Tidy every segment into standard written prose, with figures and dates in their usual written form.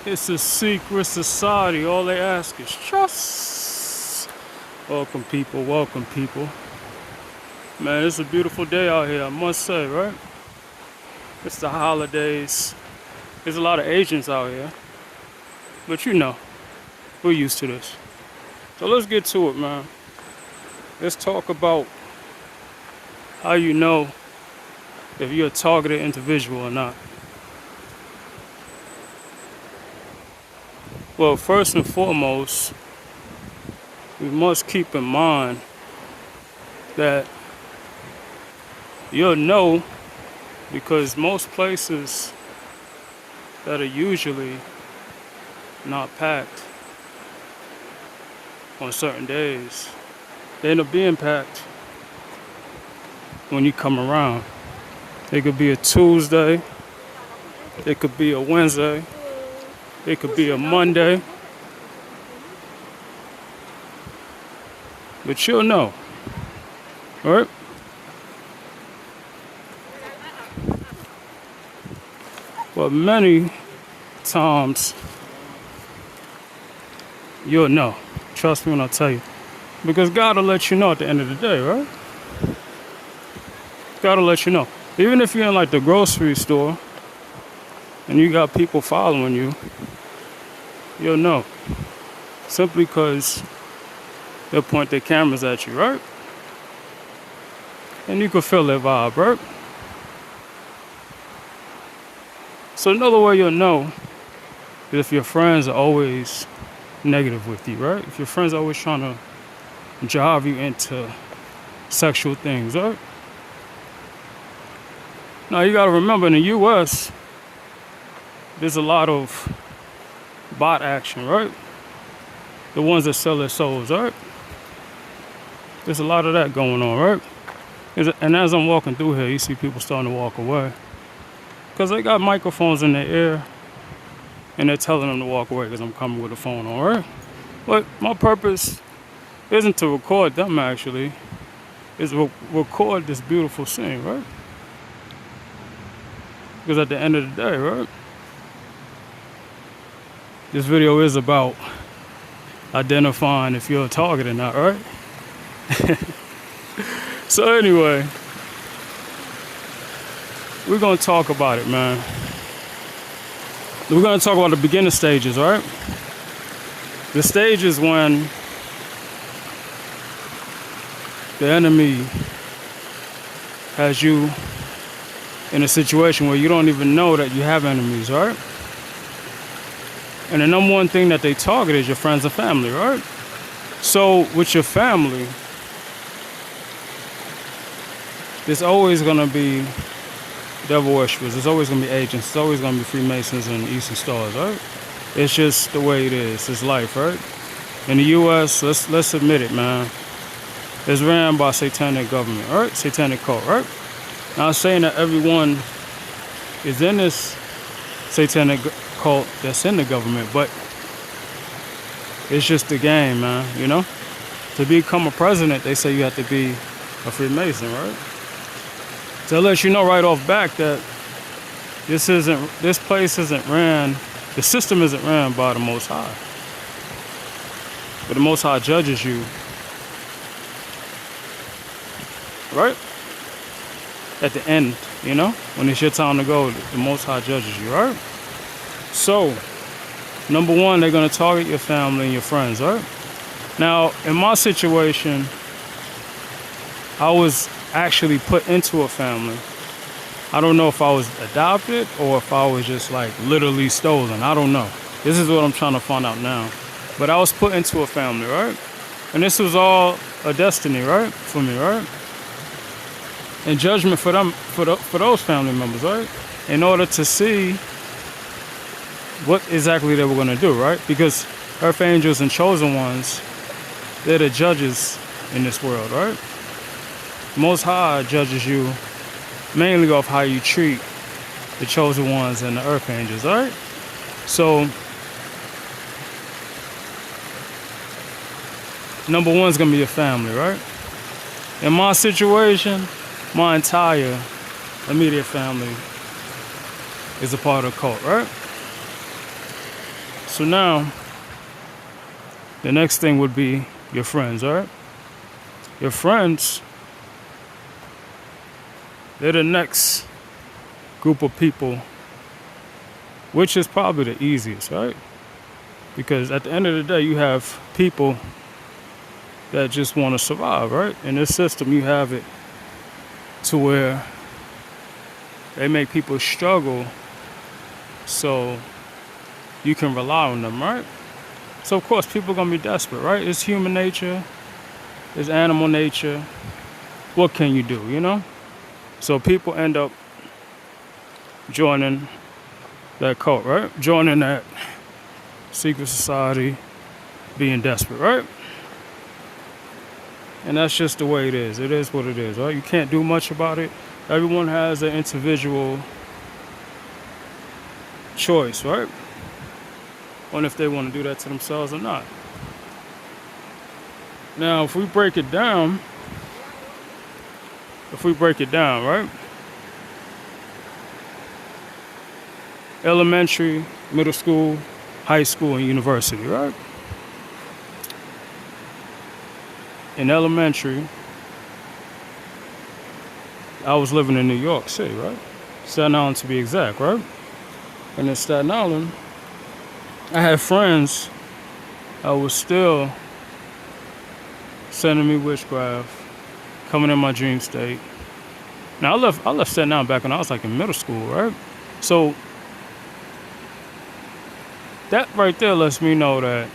It's a secret society. All they ask is trust. Welcome, people. Welcome, people. Man, it's a beautiful day out here, I must say, right? It's the holidays. There's a lot of Asians out here. But you know, we're used to this. So let's get to it, man. Let's talk about how you know if you're a targeted individual or not. Well, first and foremost, we must keep in mind that you'll know because most places that are usually not packed on certain days, they end up being packed when you come around. It could be a Tuesday, it could be a Wednesday, it could be a Monday, but you'll know, right? But many times you'll know. Trust me when I tell you. Because God will let you know at the end of the day, right? God will let you know. Even if you're in like the grocery store and you got people following you, you'll know. Simply because they'll point their cameras at you, right? And you can feel their vibe, right? So another way you'll know is if your friends are always negative with you, right? If your friends are always trying to drive you into sexual things, right? Now you gotta remember in the US, there's a lot of bot action, right? The ones that sell their souls, right? There's a lot of that going on, right? And as I'm walking through here, you see people starting to walk away. Because they got microphones in their ear and they're telling them to walk away because I'm coming with a phone, all right? But my purpose isn't to record them, actually. It's to record this beautiful scene, right? Because at the end of the day, right? This video is about identifying if you're a target or not, right? So anyway, we're going to talk about it, man. We're going to talk about the beginning stages, right? The stages when the enemy has you in a situation where you don't even know that you have enemies, right? And the number one thing that they target is your friends and family, right? So with your family, there's always going to be devil worshippers. There's always going to be agents. There's always going to be Freemasons and EasternStars, right? It's just the way it is. It's life, right? In the U.S., let's admit it, man. It's ran by satanic government, right? Satanic cult, right? Now, I'm saying that everyone is in this satanic cult that's in the government, but it's just the game, man, you know? To become a president, they say you have to be a Freemason, right? So it lets you know right off back that this place isn't ran, the system isn't ran by the Most High. But the Most High judges you, right? At the end, you know? When it's your time to go, the Most High judges you, right? So, number one, they're going to target your family and your friends, right? Now, in my situation, I was actually put into a family. I don't know if I was adopted or if I was just like literally stolen. I don't know. This is what I'm trying to find out now. But I was put into a family, right? And this was all a destiny, right? For me, right? And judgment for them, for those family members, right? In order to see what exactly they were going to do, right? Because earth angels and chosen ones, they're the judges in this world, right? Most High judges you mainly off how you treat the chosen ones and the earth angels, all right? So, number one's gonna be your family, right? In my situation, my entire immediate family is a part of the cult, right? So now, the next thing would be your friends, all right? Your friends, they're the next group of people, which is probably the easiest, right? Because at the end of the day, you have people that just want to survive, right? In this system, you have it to where they make people struggle so you can rely on them, right? So, of course, people are going to be desperate, right? It's human nature. It's animal nature. What can you do, you know? So people end up joining that cult, right? Joining that secret society, being desperate, right? And that's just the way it is. It is what it is, right? You can't do much about it. Everyone has an individual choice, right? On if they want to do that to themselves or not. Now, if we break it down, right? Elementary, middle school, high school, and university, right? In elementary, I was living in New York City, right? Staten Island to be exact, right? And in Staten Island, I had friends that was still sending me witchcraft, coming in my dream state. Now I left Staten Island back when I was like in middle school, right? So that right there lets me know that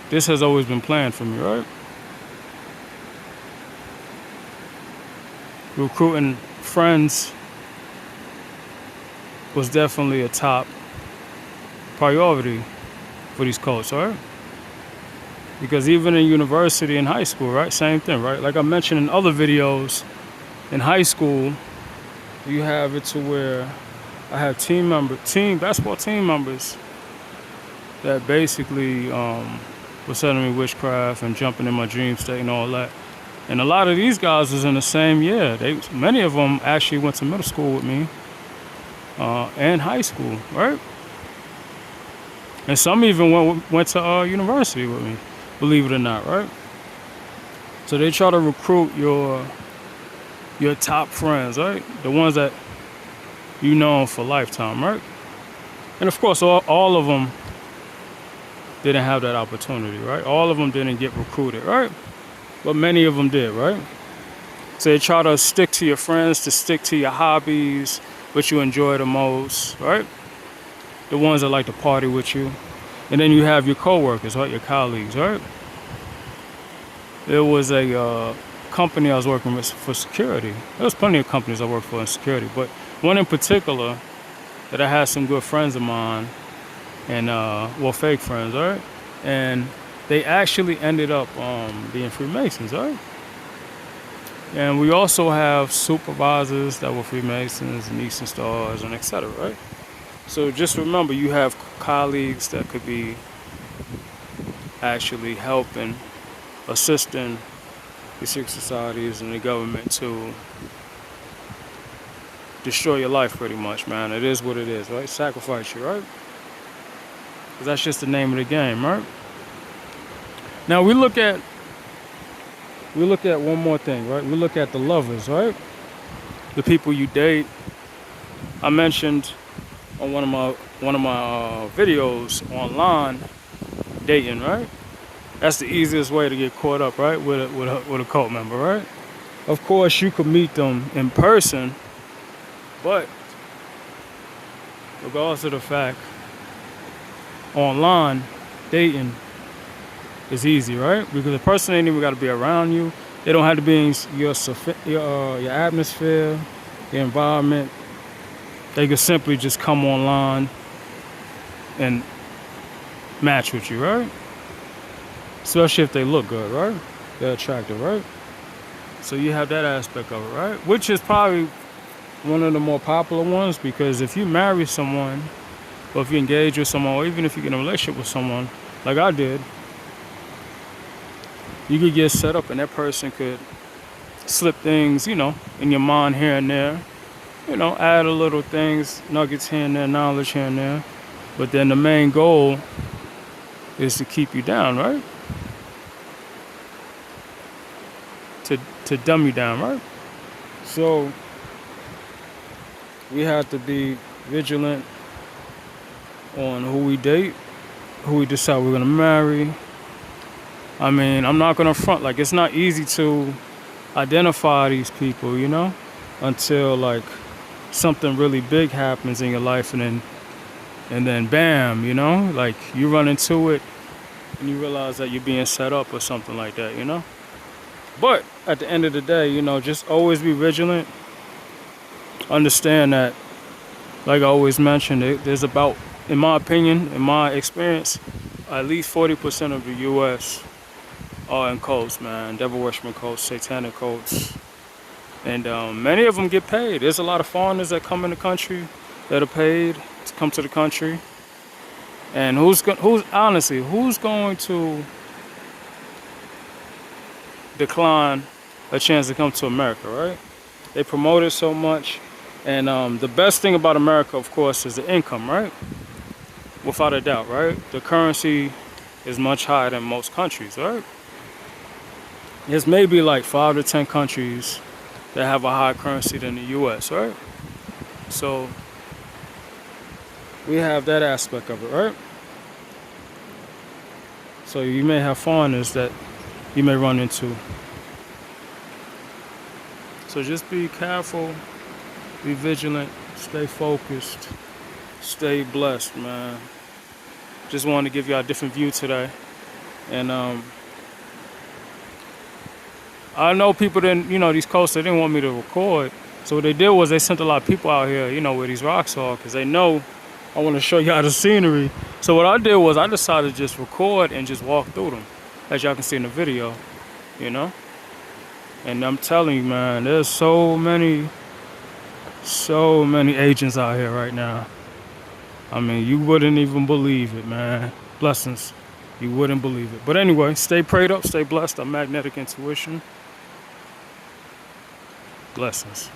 this has always been planned for me, right? Recruiting friends was definitely a top priority for these cults, right? Because even in university and high school, right? Same thing, right? Like I mentioned in other videos, in high school, you have it to where I have basketball team members that basically was sending me witchcraft and jumping in my dream state and all that. And a lot of these guys was in the same year. Many of them actually went to middle school with me and high school, right? And some even went to university with me, believe it or not, right? So they try to recruit your top friends, right? The ones that you know for lifetime, right? And of course, all of them didn't have that opportunity, right? All of them didn't get recruited, right? But many of them did, right? So they try to stick to your friends, to stick to your hobbies, what you enjoy the most, right? The ones that like to party with you. And then you have your coworkers, right? Your colleagues, right? There was a company I was working with for security. There was plenty of companies I worked for in security, but one in particular that I had some good friends of mine, and fake friends, right? And they actually ended up being Freemasons, right? And we also have supervisors that were Freemasons and EasternStars and etc., right? So just remember, you have colleagues that could be actually helping, assisting the secret societies and the government to destroy your life pretty much, man. It is what it is, right? Sacrifice you, right? Because that's just the name of the game, right? Now we look at one more thing, right? We look at the lovers, right? The people you date. I mentioned on one of my videos online, dating, right? That's the easiest way to get caught up, right? With a cult member, right? Of course, you could meet them in person, but regardless of the fact, online dating is easy, right? Because the person ain't even got to be around you. They don't have to be in your atmosphere, your environment. They can simply just come online and match with you, right? Especially if they look good, right? They're attractive, right? So you have that aspect of it, right? Which is probably one of the more popular ones, because if you marry someone, or if you engage with someone, or even if you get in a relationship with someone, like I did, you could get set up and that person could slip things, in your mind here and there, add a little things, nuggets here and there, knowledge here and there. But then the main goal is to keep you down, right? To dumb you down, right? So we have to be vigilant on who we date, who we decide we're gonna marry. I mean, I'm not gonna front, like, it's not easy to identify these people, you know, until like something really big happens in your life, and then bam, you know, like you run into it and you realize that you're being set up or something like that, you know. But at the end of the day, you know, just always be vigilant. Understand that, like I always mentioned, there's about, in my opinion, in my experience, at least 40% of the U.S. are in cults, man. Devil worshiping cults, satanic cults. And many of them get paid. There's a lot of foreigners that come in the country that are paid to come to the country. And who's going to decline a chance to come to America, right? They promote it so much. And the best thing about America, of course, is the income, right? Without a doubt, right? The currency is much higher than most countries, right? There's maybe like 5 to 10 countries that have a higher currency than the U.S., right? So we have that aspect of it, right? So you may have foreigners that you may run into. So just be careful, be vigilant, stay focused, stay blessed, man. Just wanted to give y'all a different view today. And I know people didn't, you know, these coasts, they didn't want me to record. So what they did was they sent a lot of people out here, you know, where these rocks are, because they know I want to show y'all the scenery. So what I did was I decided to just record and just walk through them, as y'all can see in the video, you know. And I'm telling you, man, there's so many agents out here right now. I mean, you wouldn't even believe it, man. Blessings. You wouldn't believe it. But anyway, stay prayed up, stay blessed. I'm Magnetic Intuition. Blessings.